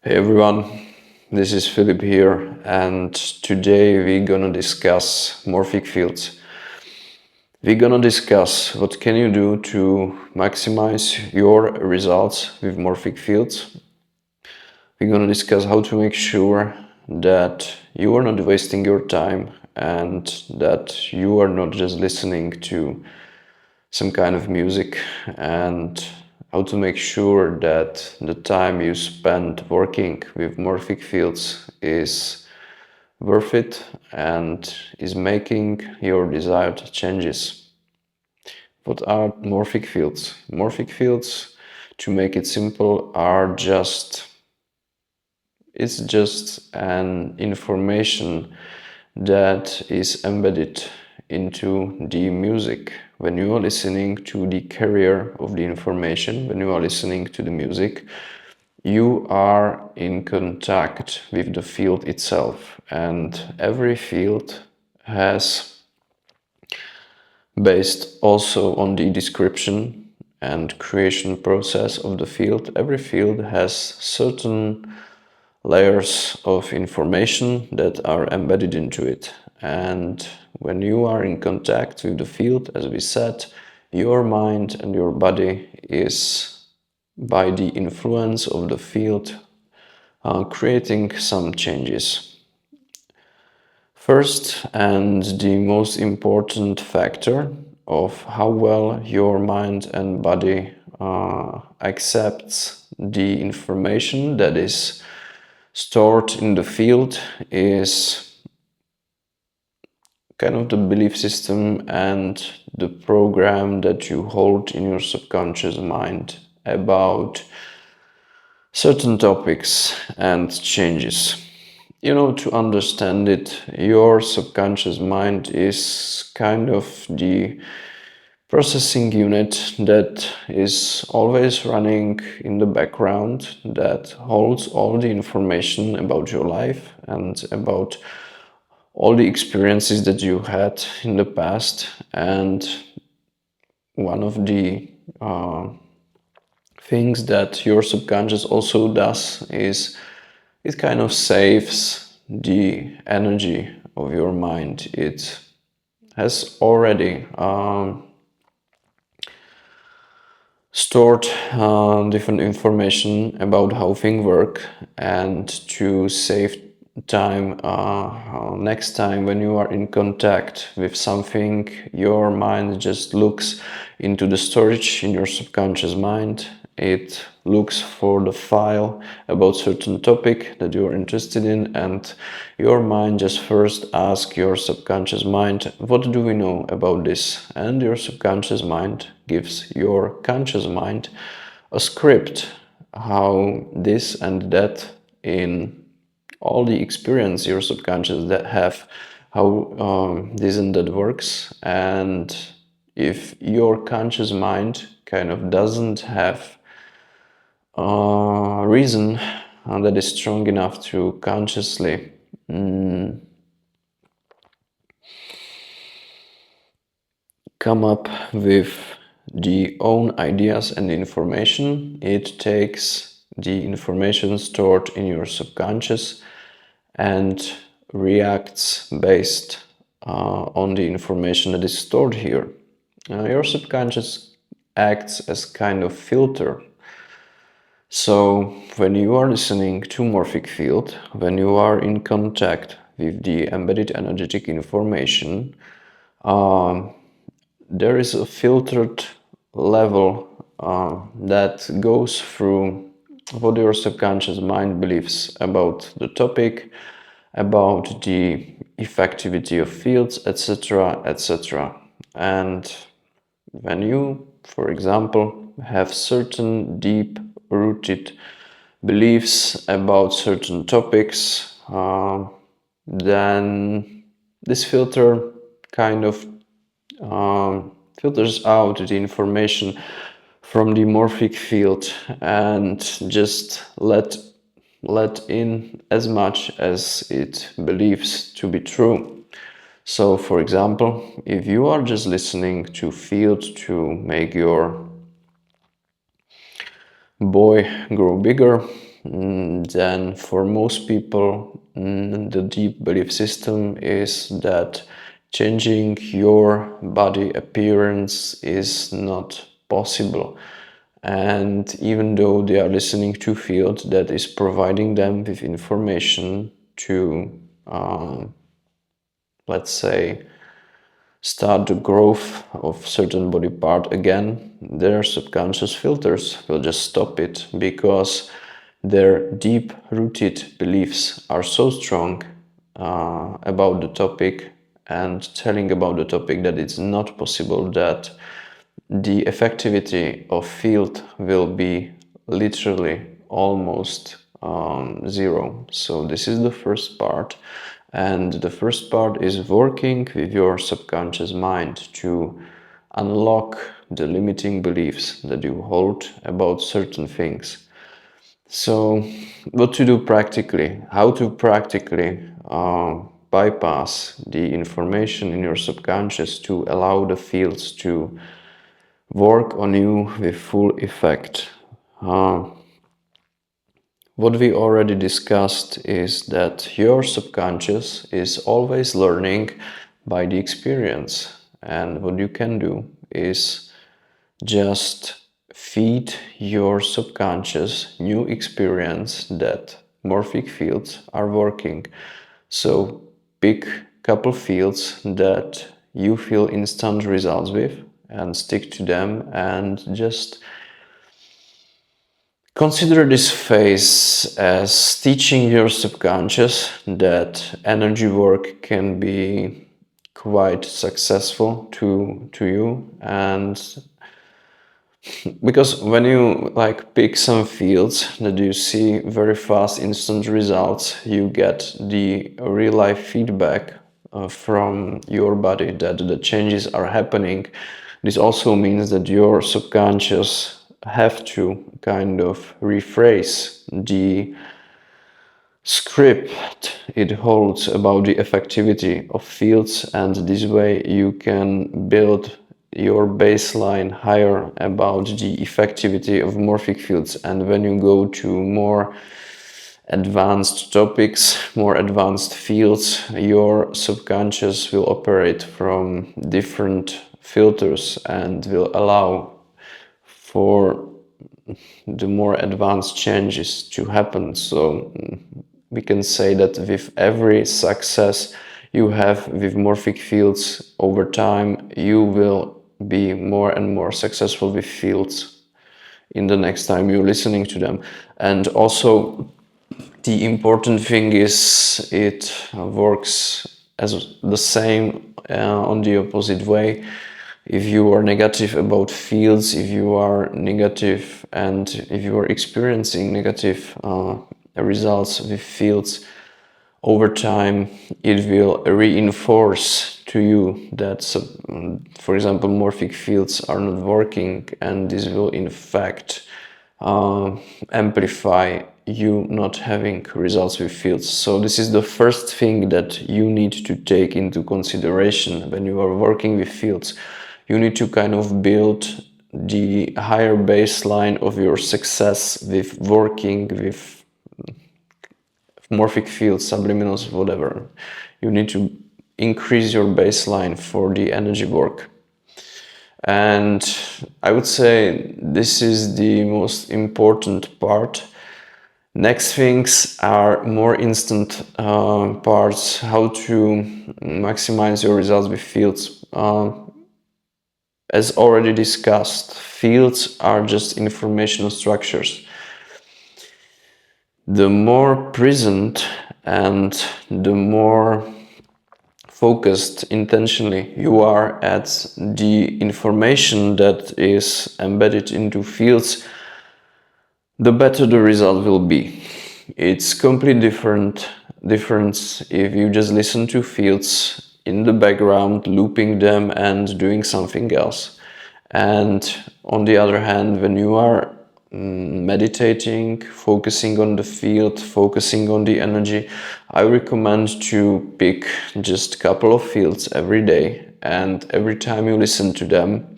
Hey everyone, this is Philip here, and today we're gonna discuss morphic fields. We're gonna discuss what can you do to maximize your results with morphic fields. We're gonna discuss how to make sure that you are not wasting your time and that you are not just listening to some kind of music, and how to make sure that the time you spend working with morphic fields is worth it and is making your desired changes. What are morphic fields? Morphic fields, to make it simple, are just an information that is embedded into the music. When you are listening to the carrier of the information, when you are listening to the music, you are in contact with the field itself, and every field has, based also on the description and creation process of the field, every field has certain layers of information that are embedded into it. And when you are in contact with the field, as we said, your mind and your body is, by the influence of the field, creating some changes. First, and the most important factor of how well your mind and body accepts the information that is stored in the field is kind of the belief system and the program that you hold in your subconscious mind about certain topics and changes. You know, to understand it, your subconscious mind is kind of the processing unit that is always running in the background, that holds all the information about your life and about all the experiences that you had in the past. And one of the things that your subconscious also does is it kind of saves the energy of your mind. It has already stored different information about how things work, and to save time next time when you are in contact with something, your mind just looks into the storage in your subconscious mind. It looks for the file about certain topic that you are interested in, and your mind just first asks your subconscious mind, what do we know about this? And your subconscious mind gives your conscious mind a script how this and that, in all the experience your subconscious that have, how this and that works. And if your conscious mind kind of doesn't have reason that is strong enough to consciously come up with the own ideas and information, it takes the information stored in your subconscious and reacts based on the information that is stored here. Your subconscious acts as kind of filter. So when you are listening to morphic field, when you are in contact with the embedded energetic information, there is a filtered level that goes through what your subconscious mind believes about the topic, about the effectivity of fields, etc., etc. And when you, for example, have certain deep-rooted beliefs about certain topics, then this filter kind of filters out the information from the morphic field and just let in as much as it believes to be true. So, for example, if you are just listening to field to make your boy grow bigger, then for most people, the deep belief system is that changing your body appearance is not possible. And even though they are listening to field that is providing them with information to, let's say, start the growth of certain body part again, their subconscious filters will just stop it, because their deep-rooted beliefs are so strong about the topic and telling about the topic that it's not possible, that the effectivity of field will be literally almost zero. So this is the first part. And the first part is working with your subconscious mind to unlock the limiting beliefs that you hold about certain things. So what to do practically? How to practically bypass the information in your subconscious to allow the fields to work on you with full effect. What we already discussed is that your subconscious is always learning by the experience, and what you can do is just feed your subconscious new experience that morphic fields are working. So pick couple fields that you feel instant results with and stick to them, and just consider this phase as teaching your subconscious that energy work can be quite successful to you. And because when you pick some fields that you see very fast instant results, you get the real life feedback from your body that the changes are happening. This also means that your subconscious have to kind of rephrase the script it holds about the effectivity of fields, and this way you can build your baseline higher about the effectivity of morphic fields. And when you go to more advanced topics, more advanced fields, your subconscious will operate from different filters and will allow for the more advanced changes to happen. So we can say that with every success you have with morphic fields over time, you will be more and more successful with fields in the next time you're listening to them. And also the important thing is it works as the same on the opposite way. If you are negative about fields, if you are negative and if you are experiencing negative results with fields, over time it will reinforce to you that, for example, morphic fields are not working, and this will in fact amplify you not having results with fields. So this is the first thing that you need to take into consideration when you are working with fields. You need to kind of build the higher baseline of your success with working with morphic fields, subliminals, whatever. You need to increase your baseline for the energy work. And I would say this is the most important part. Next things are more instant parts, how to maximize your results with fields. As already discussed, fields are just informational structures. The more present and the more focused intentionally you are at the information that is embedded into fields, the better the result will be. It's completely difference if you just listen to fields in the background, looping them and doing something else. And on the other hand, when you are meditating, focusing on the field, focusing on the energy, I recommend to pick just a couple of fields every day, and every time you listen to them,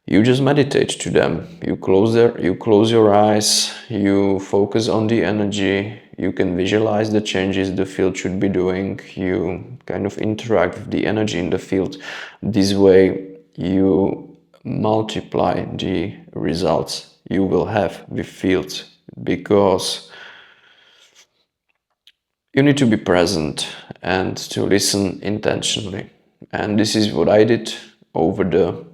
you just meditate to them. You close your eyes, you focus on the energy, you can visualize the changes the field should be doing, you kind of interact with the energy in the field. This way you multiply the results you will have with fields, because you need to be present and to listen intentionally. And this is what I did over the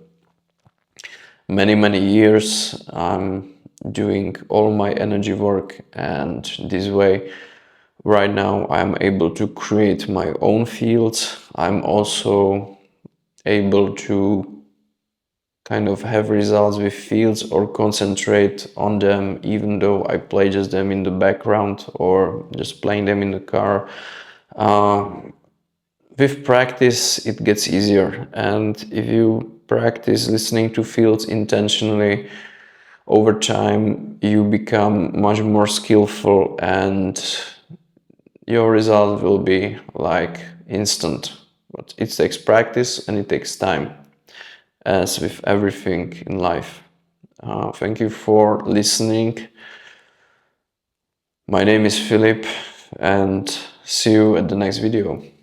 many years. I'm doing all my energy work, and this way right now I'm able to create my own fields. I'm also able to kind of have results with fields or concentrate on them, even though I play just them in the background or just playing them in the car. With practice it gets easier, and if you practice listening to fields intentionally, over time you become much more skillful and your result will be like instant. But it takes practice and it takes time, as with everything in life. Thank you for listening. My name is Filip, and see you at the next video.